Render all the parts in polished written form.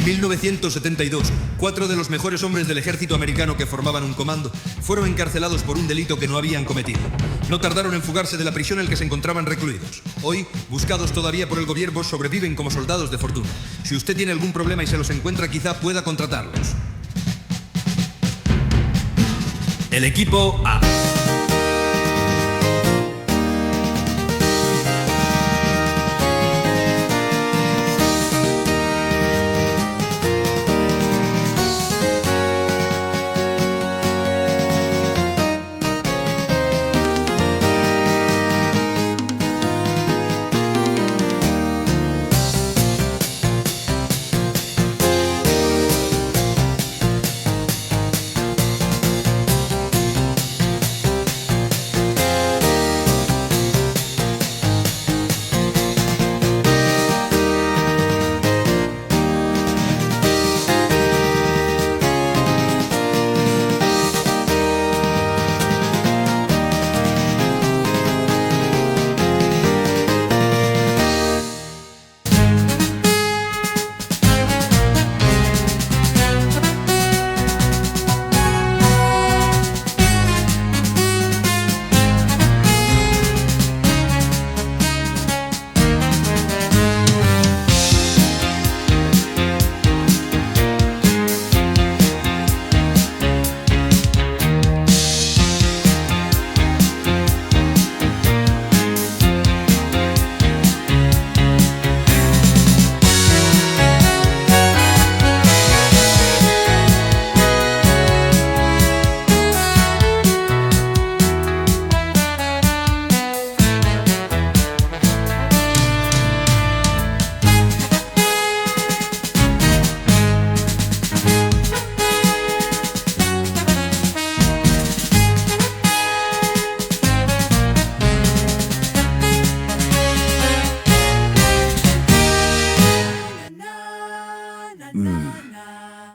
En 1972, 4 de los mejores hombres del ejército americano que formaban un comando fueron encarcelados por un delito que no habían cometido. No tardaron en fugarse de la prisión en la que se encontraban recluidos. Hoy, buscados todavía por el gobierno, sobreviven como soldados de fortuna. Si usted tiene algún problema y se los encuentra, quizá pueda contratarlos. El equipo A.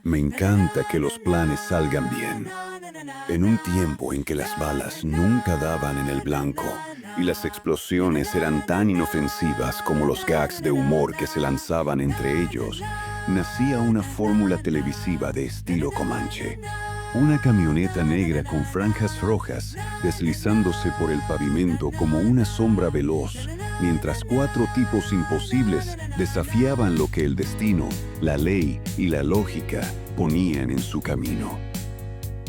Me encanta que los planes salgan bien. En un tiempo en que las balas nunca daban en el blanco y las explosiones eran tan inofensivas como los gags de humor que se lanzaban entre ellos, nacía una fórmula televisiva de estilo Comanche. Una camioneta negra con franjas rojas deslizándose por el pavimento como una sombra veloz, mientras 4 tipos imposibles desafiaban lo que el destino, la ley y la lógica ponían en su camino.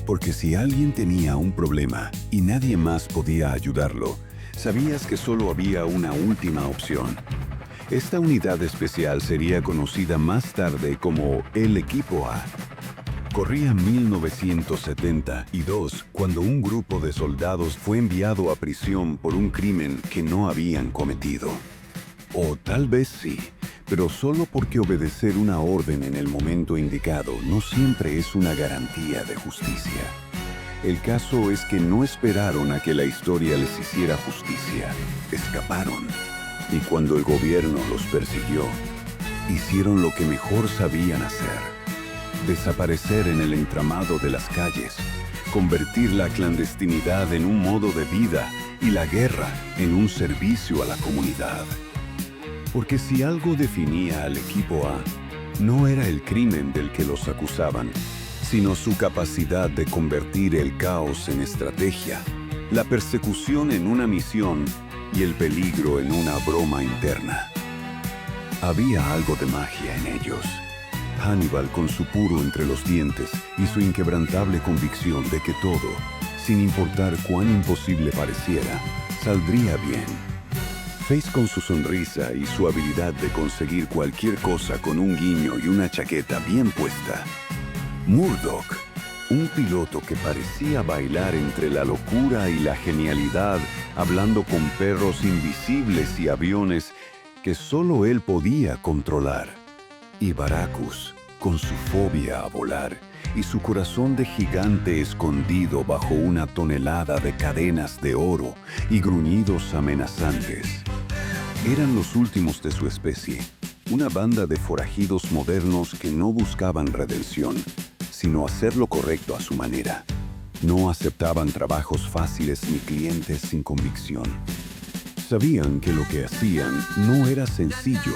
Porque si alguien tenía un problema y nadie más podía ayudarlo, sabías que solo había una última opción. Esta unidad especial sería conocida más tarde como el Equipo A. Corría 1972 cuando un grupo de soldados fue enviado a prisión por un crimen que no habían cometido. O tal vez sí, pero solo porque obedecer una orden en el momento indicado no siempre es una garantía de justicia. El caso es que no esperaron a que la historia les hiciera justicia. Escaparon. Y cuando el gobierno los persiguió, hicieron lo que mejor sabían hacer. Desaparecer en el entramado de las calles, convertir la clandestinidad en un modo de vida y la guerra en un servicio a la comunidad. Porque si algo definía al Equipo A, no era el crimen del que los acusaban, sino su capacidad de convertir el caos en estrategia, la persecución en una misión y el peligro en una broma interna. Había algo de magia en ellos. Hannibal, con su puro entre los dientes y su inquebrantable convicción de que todo, sin importar cuán imposible pareciera, saldría bien. Face, con su sonrisa y su habilidad de conseguir cualquier cosa con un guiño y una chaqueta bien puesta. Murdoch, un piloto que parecía bailar entre la locura y la genialidad, hablando con perros invisibles y aviones que solo él podía controlar. Y Baracus, con su fobia a volar y su corazón de gigante escondido bajo una tonelada de cadenas de oro y gruñidos amenazantes. Eran los últimos de su especie, una banda de forajidos modernos que no buscaban redención, sino hacer lo correcto a su manera. No aceptaban trabajos fáciles ni clientes sin convicción. Sabían que lo que hacían no era sencillo,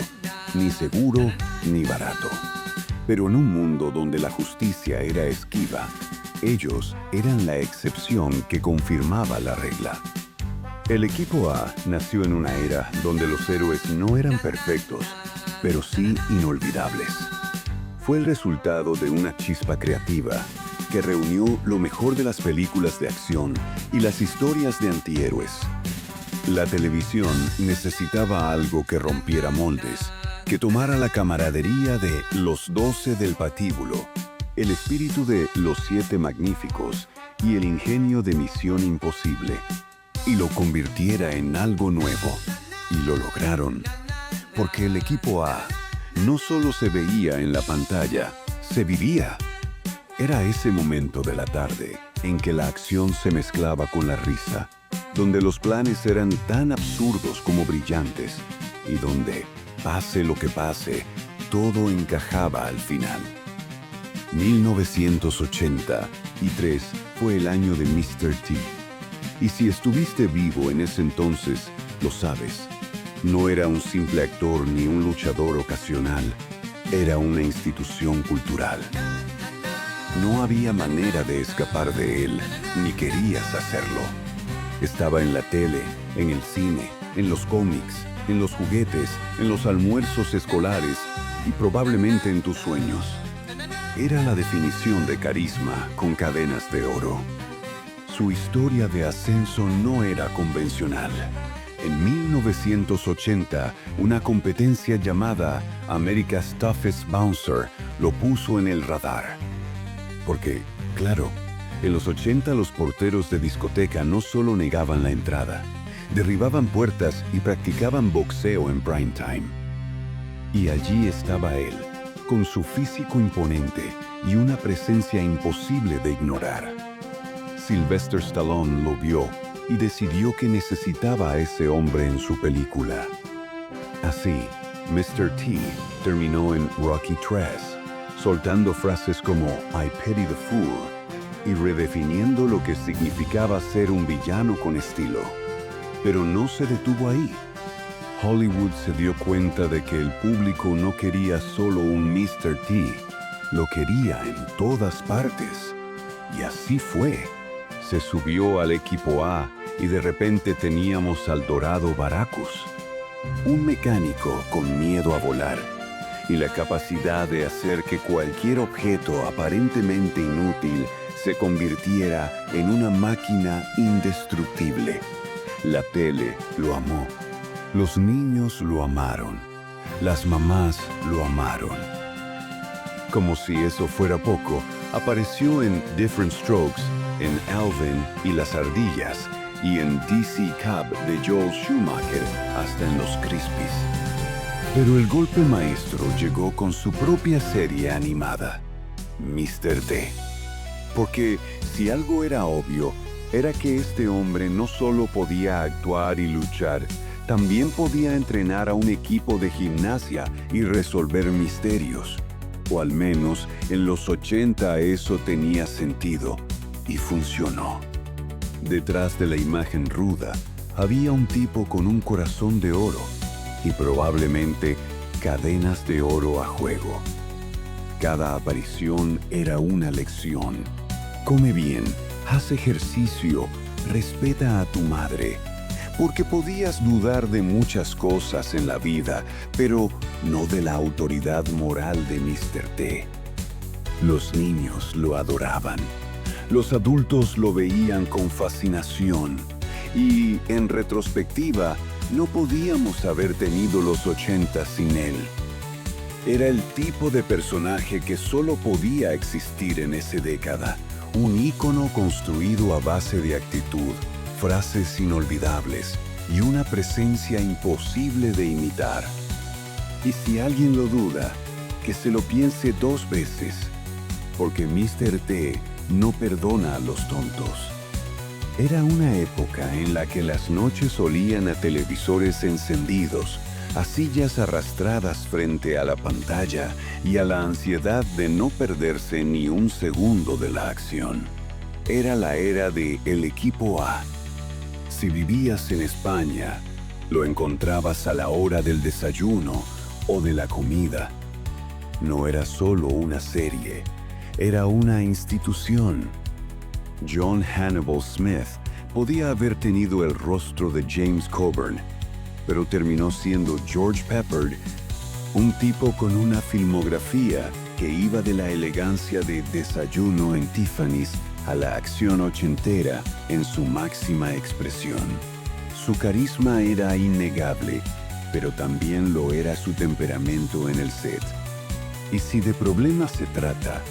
ni seguro, ni barato. Pero en un mundo donde la justicia era esquiva, ellos eran la excepción que confirmaba la regla. El equipo A nació en una era donde los héroes no eran perfectos, pero sí inolvidables. Fue el resultado de una chispa creativa que reunió lo mejor de las películas de acción y las historias de antihéroes. La televisión necesitaba algo que rompiera moldes, que tomara la camaradería de Los 12 del Patíbulo, el espíritu de Los 7 Magníficos y el ingenio de Misión Imposible, y lo convirtiera en algo nuevo. Y lo lograron, porque el equipo A no solo se veía en la pantalla, se vivía. Era ese momento de la tarde en que la acción se mezclaba con la risa, donde los planes eran tan absurdos como brillantes, y donde, pase lo que pase, todo encajaba al final. 1983 fue el año de Mr. T. Y si estuviste vivo en ese entonces, lo sabes. No era un simple actor ni un luchador ocasional, era una institución cultural. No había manera de escapar de él, ni querías hacerlo. Estaba en la tele, en el cine, en los cómics, en los juguetes, en los almuerzos escolares y probablemente en tus sueños. Era la definición de carisma con cadenas de oro. Su historia de ascenso no era convencional. En 1980, una competencia llamada America's Toughest Bouncer lo puso en el radar. Porque, claro, en los 80 los porteros de discoteca no solo negaban la entrada, derribaban puertas y practicaban boxeo en prime time. Y allí estaba él, con su físico imponente y una presencia imposible de ignorar. Sylvester Stallone lo vio y decidió que necesitaba a ese hombre en su película. Así, Mr. T terminó en Rocky III, soltando frases como I pity the fool y redefiniendo lo que significaba ser un villano con estilo. Pero no se detuvo ahí. Hollywood se dio cuenta de que el público no quería solo un Mr. T, lo quería en todas partes. Y así fue. Se subió al equipo A y de repente teníamos al dorado Baracus, un mecánico con miedo a volar y la capacidad de hacer que cualquier objeto aparentemente inútil se convirtiera en una máquina indestructible. La tele lo amó, los niños lo amaron, las mamás lo amaron. Como si eso fuera poco, apareció en Different Strokes, en Alvin y las Ardillas, y en DC Cab de Joel Schumacher hasta en Los Crispies. Pero el golpe maestro llegó con su propia serie animada, Mr. T. Porque si algo era obvio, era que este hombre no solo podía actuar y luchar, también podía entrenar a un equipo de gimnasia y resolver misterios. O al menos en los 80 eso tenía sentido y funcionó. Detrás de la imagen ruda había un tipo con un corazón de oro y probablemente cadenas de oro a juego. Cada aparición era una lección. Come bien, haz ejercicio, respeta a tu madre. Porque podías dudar de muchas cosas en la vida, pero no de la autoridad moral de Mr. T. Los niños lo adoraban. Los adultos lo veían con fascinación. Y, en retrospectiva, no podíamos haber tenido los 80 sin él. Era el tipo de personaje que solo podía existir en esa década. Un ícono construido a base de actitud, frases inolvidables y una presencia imposible de imitar. Y si alguien lo duda, que se lo piense 2 veces, porque Mr. T no perdona a los tontos. Era una época en la que las noches olían a televisores encendidos, a sillas arrastradas frente a la pantalla y a la ansiedad de no perderse ni un segundo de la acción. Era la era de El Equipo A. Si vivías en España, lo encontrabas a la hora del desayuno o de la comida. no era solo una serie, era una institución. John Hannibal Smith podía haber tenido el rostro de James Coburn, pero terminó siendo George Peppard, un tipo con una filmografía que iba de la elegancia de Desayuno en Tiffany's a la acción ochentera en su máxima expresión. Su carisma era innegable, pero también lo era su temperamento en el set. Y si de problemas se trata,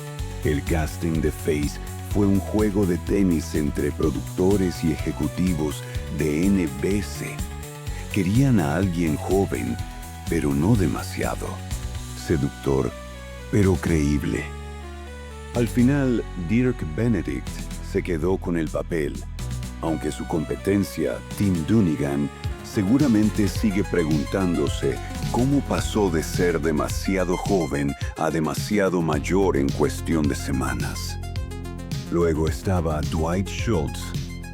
el casting de Face fue un juego de tenis entre productores y ejecutivos de NBC. Querían a alguien joven, pero no demasiado. Seductor, pero creíble. Al final, Dirk Benedict se quedó con el papel, aunque su competencia, Tim Dunnigan, seguramente sigue preguntándose cómo pasó de ser demasiado joven a demasiado mayor en cuestión de semanas. Luego estaba Dwight Schultz,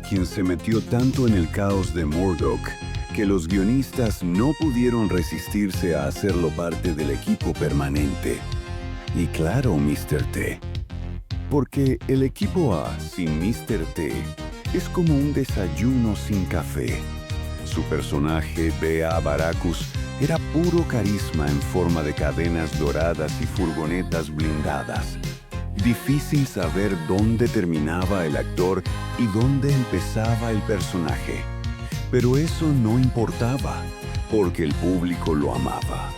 quien se metió tanto en el caos de Murdoch que los guionistas no pudieron resistirse a hacerlo parte del equipo permanente. Y claro, Mr. T. Porque el equipo A sin Mr. T es como un desayuno sin café. Su personaje, Bea Baracus, era puro carisma en forma de cadenas doradas y furgonetas blindadas. Difícil saber dónde terminaba el actor y dónde empezaba el personaje. Pero eso no importaba, porque el público lo amaba.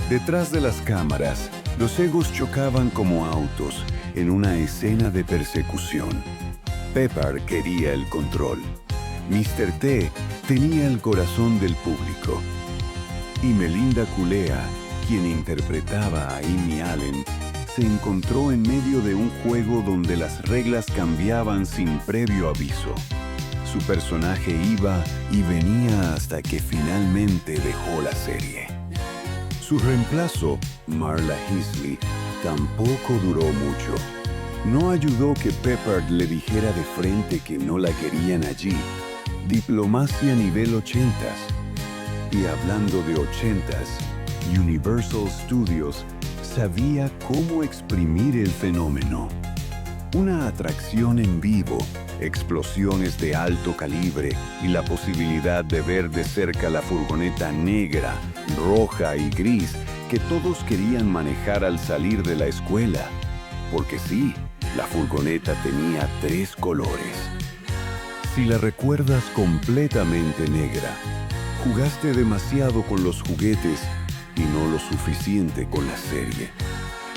Detrás de las cámaras, los egos chocaban como autos en una escena de persecución. Peppard quería el control. Mr. T tenía el corazón del público. Y Melinda Culea, quien interpretaba a Amy Allen, se encontró en medio de un juego donde las reglas cambiaban sin previo aviso. Su personaje iba y venía hasta que finalmente dejó la serie. Su reemplazo, Marla Heasley, tampoco duró mucho. No ayudó que Peppard le dijera de frente que no la querían allí. Diplomacia nivel 80s. Y hablando de 80s, Universal Studios sabía cómo exprimir el fenómeno. Una atracción en vivo, explosiones de alto calibre y la posibilidad de ver de cerca la furgoneta negra, roja y gris que todos querían manejar al salir de la escuela. Porque sí, la furgoneta tenía 3 colores. Si la recuerdas completamente negra, jugaste demasiado con los juguetes y no lo suficiente con la serie.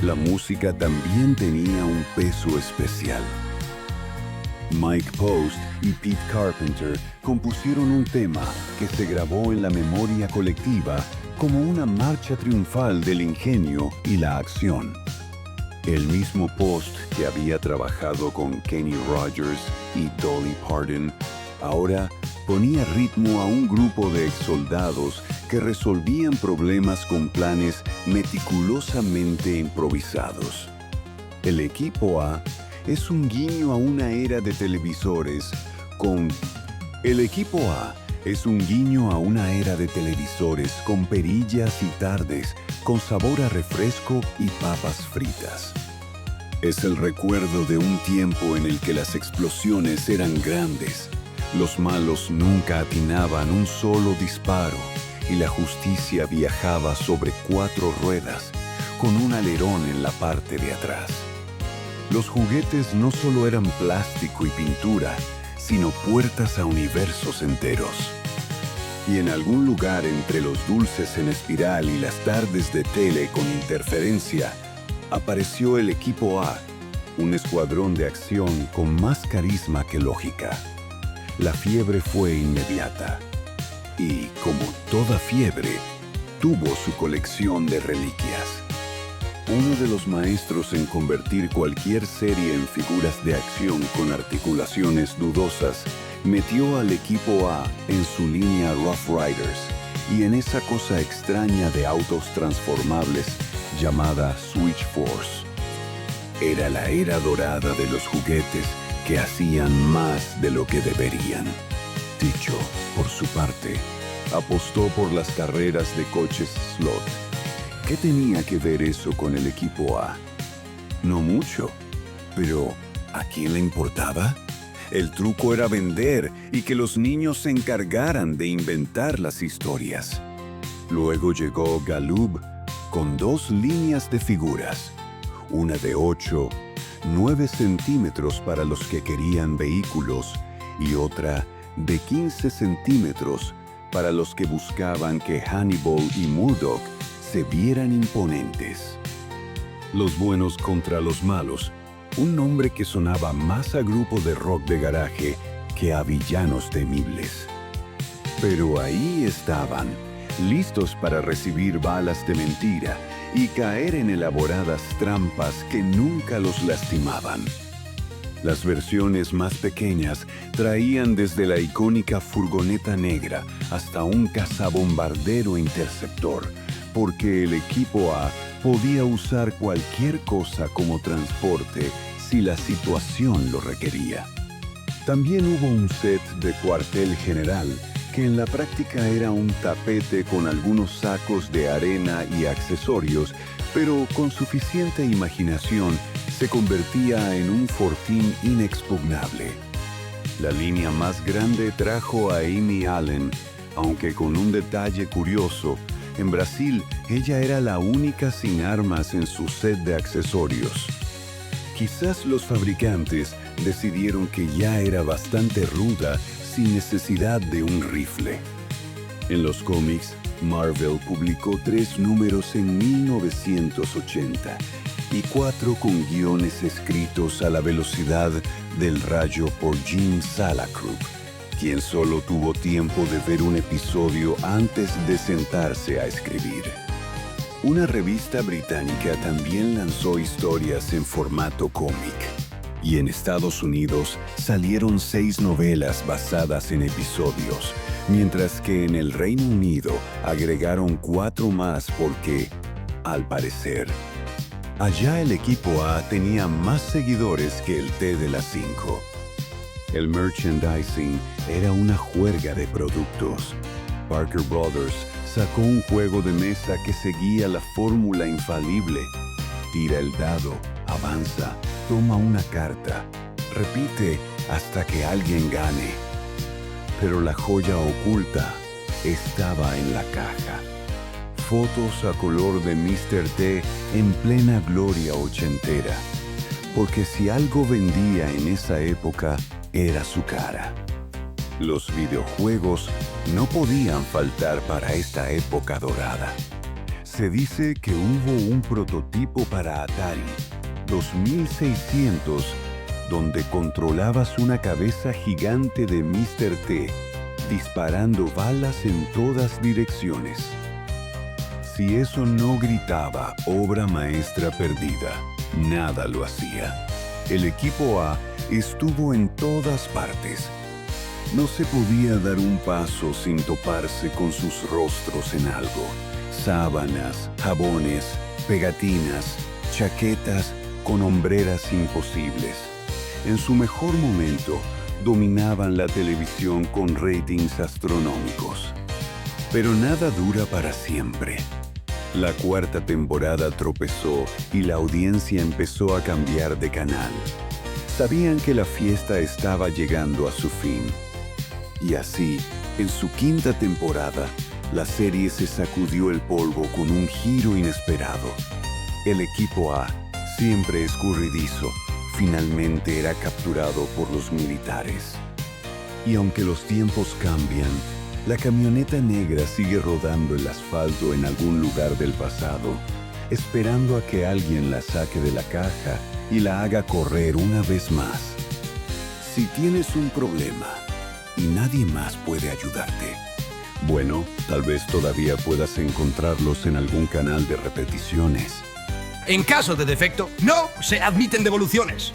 La música también tenía un peso especial. Mike Post y Pete Carpenter compusieron un tema que se grabó en la memoria colectiva como una marcha triunfal del ingenio y la acción. El mismo Post que había trabajado con Kenny Rogers y Dolly Parton, ahora ponía ritmo a un grupo de exsoldados que resolvían problemas con planes meticulosamente improvisados. El equipo A es un guiño a una era de televisores con... El equipo A es un guiño a una era de televisores con perillas y tardes, con sabor a refresco y papas fritas. Es el recuerdo de un tiempo en el que las explosiones eran grandes, los malos nunca atinaban un solo disparo y la justicia viajaba sobre 4 ruedas, con un alerón en la parte de atrás. Los juguetes no solo eran plástico y pintura, sino puertas a universos enteros. Y en algún lugar entre los dulces en espiral y las tardes de tele con interferencia, apareció el equipo A, un escuadrón de acción con más carisma que lógica. La fiebre fue inmediata. Y, como toda fiebre, tuvo su colección de reliquias. Uno de los maestros en convertir cualquier serie en figuras de acción con articulaciones dudosas, metió al equipo A en su línea Rough Riders y en esa cosa extraña de autos transformables llamada Switch Force. Era la era dorada de los juguetes que hacían más de lo que deberían. Dicho, por su parte, apostó por las carreras de coches slot. ¿Qué tenía que ver eso con el equipo A? No mucho, pero ¿a quién le importaba? El truco era vender y que los niños se encargaran de inventar las historias. Luego llegó Galoob con 2 líneas de figuras, una de 8, 9 centímetros para los que querían vehículos y otra de 15 centímetros para los que buscaban que Hannibal y Murdoch se vieran imponentes. Los buenos contra los malos, un nombre que sonaba más a grupo de rock de garaje que a villanos temibles. Pero ahí estaban, listos para recibir balas de mentira y caer en elaboradas trampas que nunca los lastimaban. Las versiones más pequeñas traían desde la icónica furgoneta negra hasta un cazabombardero interceptor, porque el equipo A podía usar cualquier cosa como transporte si la situación lo requería. También hubo un set de cuartel general, que en la práctica era un tapete con algunos sacos de arena y accesorios, pero con suficiente imaginación se convertía en un fortín inexpugnable. La línea más grande trajo a Amy Allen, aunque con un detalle curioso: en Brasil, ella era la única sin armas en su set de accesorios. Quizás los fabricantes decidieron que ya era bastante ruda sin necesidad de un rifle. En los cómics, Marvel publicó 3 números en 1980 y 4 con guiones escritos a la velocidad del rayo por Jim Salicrup, quien solo tuvo tiempo de ver un episodio antes de sentarse a escribir. Una revista británica también lanzó historias en formato cómic, y en Estados Unidos salieron 6 novelas basadas en episodios, mientras que en el Reino Unido agregaron 4 más porque, al parecer, allá el equipo A tenía más seguidores que el T de las 5. El merchandising era una juerga de productos. Parker Brothers sacó un juego de mesa que seguía la fórmula infalible: tira el dado, avanza, toma una carta, repite hasta que alguien gane. Pero la joya oculta estaba en la caja. Fotos a color de Mr. T en plena gloria ochentera. Porque si algo vendía en esa época, era su cara. Los videojuegos no podían faltar para esta época dorada. Se dice que hubo un prototipo para Atari 2600 donde controlabas una cabeza gigante de Mr. T disparando balas en todas direcciones. Si eso no gritaba obra maestra perdida, nada lo hacía. El equipo A estuvo en todas partes. No se podía dar un paso sin toparse con sus rostros en algo. Sábanas, jabones, pegatinas, chaquetas con hombreras imposibles. En su mejor momento, dominaban la televisión con ratings astronómicos. Pero nada dura para siempre. La 4ª temporada tropezó y la audiencia empezó a cambiar de canal. Sabían que la fiesta estaba llegando a su fin. Y así, en su 5ª temporada, la serie se sacudió el polvo con un giro inesperado. El equipo A, siempre escurridizo, finalmente era capturado por los militares. Y aunque los tiempos cambian, la camioneta negra sigue rodando el asfalto en algún lugar del pasado, esperando a que alguien la saque de la caja y la haga correr una vez más. Si tienes un problema y nadie más puede ayudarte, bueno, tal vez todavía puedas encontrarlos en algún canal de repeticiones. En caso de defecto, no se admiten devoluciones.